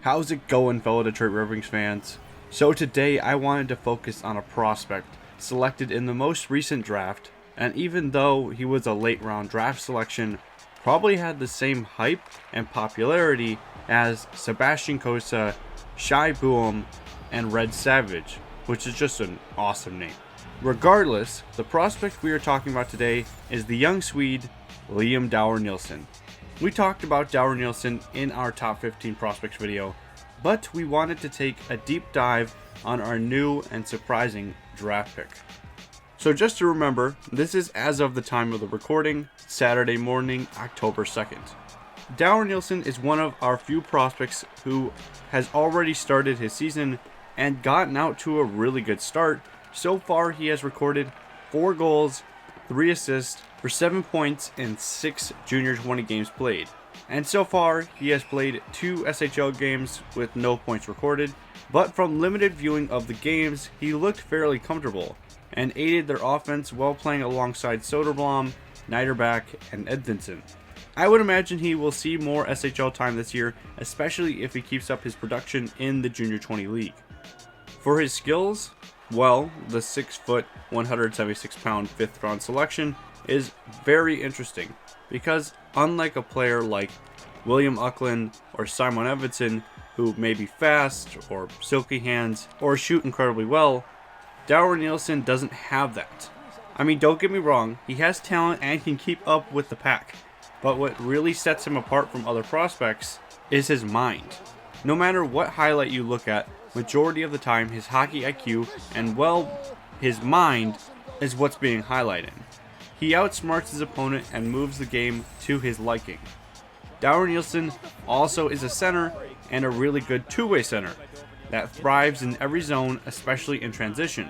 How's it going, fellow Detroit Red Wings fans? So today I wanted to focus on a prospect selected in the most recent draft, and even though he was a late round draft selection, probably had the same hype and popularity as Sebastian Cossa, Shai Buum, and Red Savage, which is just an awesome name. Regardless, the prospect we are talking about today is the young Swede, Liam Dower Nilsson. We talked about Dower Nilsson in our top 15 prospects video, but we wanted to take a deep dive on our new and surprising draft pick. So just to remember, this is as of the time of the recording, Saturday morning, October 2nd. Dower Nilsson is one of our few prospects who has already started his season and gotten out to a really good start. So far he has recorded 4 goals, 3 assists for 7 points in 6 junior 20 games played. And so far he has played 2 SHL games with no points recorded, but from limited viewing of the games he looked fairly comfortable and aided their offense while playing alongside Soderblom, Niederbach, and Edvinsson. I would imagine he will see more SHL time this year, especially if he keeps up his production in the junior 20 league. For his skills, well, the 6', 176 pound 5th round selection is very interesting because unlike a player like William Uckland or Simon Edvinsson, who may be fast or silky hands or shoot incredibly well, Dower Nilsson doesn't have that. I mean, don't get me wrong, he has talent and can keep up with the pack, but what really sets him apart from other prospects is his mind. No matter what highlight you look at, majority of the time his hockey IQ and, well, his mind is what's being highlighted. He outsmarts his opponent and moves the game to his liking. Dower Nilsson also is a center and a really good two-way center that thrives in every zone, especially in transition.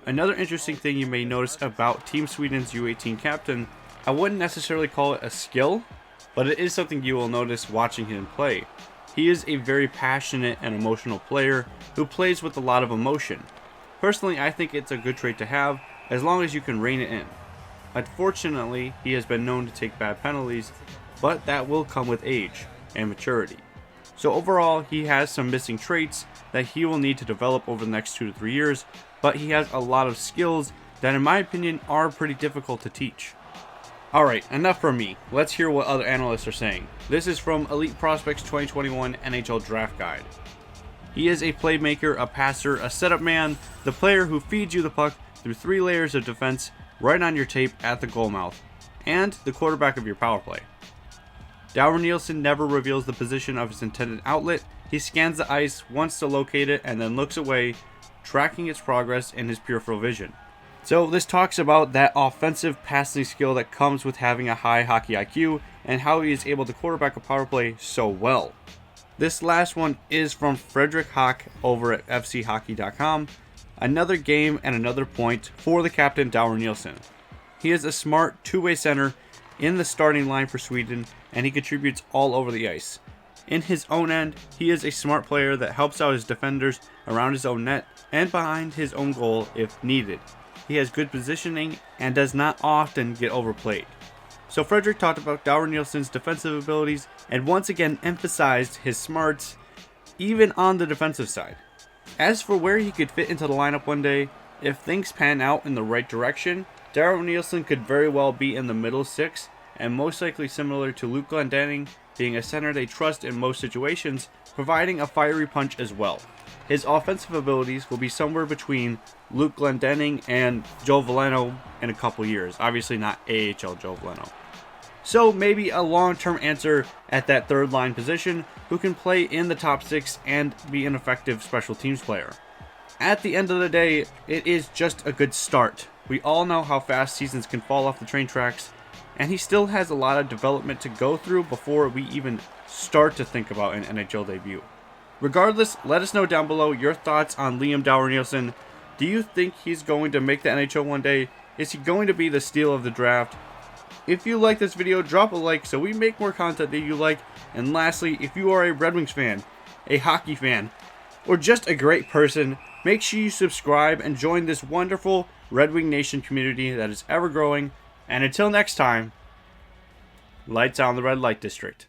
Another interesting thing you may notice about Team Sweden's U18 captain, I wouldn't necessarily call it a skill, but it is something you will notice watching him play. He is a very passionate and emotional player who plays with a lot of emotion. Personally, I think it's a good trait to have as long as you can rein it in. Unfortunately, he has been known to take bad penalties, but that will come with age and maturity. So overall, he has some missing traits that he will need to develop over the next 2 to 3 years, but he has a lot of skills that in my opinion are pretty difficult to teach. Alright, enough from me. Let's hear what other analysts are saying. This is from Elite Prospects 2021 NHL Draft Guide. He is a playmaker, a passer, a setup man, the player who feeds you the puck through 3 layers of defense right on your tape at the goal mouth, and the quarterback of your power play. Dower Nilsson never reveals the position of his intended outlet. He scans the ice, wants to locate it, and then looks away, tracking its progress in his peripheral vision. So this talks about that offensive passing skill that comes with having a high hockey IQ and how he is able to quarterback a power play so well. This last one is from Frederick Hawk over at fchockey.com. Another game and another point for the captain Dower Nilsson. He is a smart two-way center in the starting line for Sweden, and he contributes all over the ice. In his own end, he is a smart player that helps out his defenders around his own net and behind his own goal if needed. He has good positioning and does not often get overplayed. So Frederick talked about Dower Nilsson's defensive abilities and once again emphasized his smarts even on the defensive side. As for where he could fit into the lineup one day, if things pan out in the right direction, Dower Nilsson could very well be in the middle 6 and most likely similar to Luke Glendening, being a center they trust in most situations, providing a fiery punch as well. His offensive abilities will be somewhere between Luke Glendening and Joe Veleno in a couple years. Obviously not AHL Joe Veleno. So maybe a long-term answer at that third line position who can play in the top 6 and be an effective special teams player. At the end of the day, it is just a good start. We all know how fast seasons can fall off the train tracks, and he still has a lot of development to go through before we even start to think about an NHL debut. Regardless, let us know down below your thoughts on Liam Dower Nilsson. Do you think he's going to make the NHL one day? Is he going to be the steal of the draft? If you like this video, drop a like so we make more content that you like. And lastly, if you are a Red Wings fan, a hockey fan, or just a great person, make sure you subscribe and join this wonderful Red Wing Nation community that is ever growing. And until next time, Lights out in the red light district.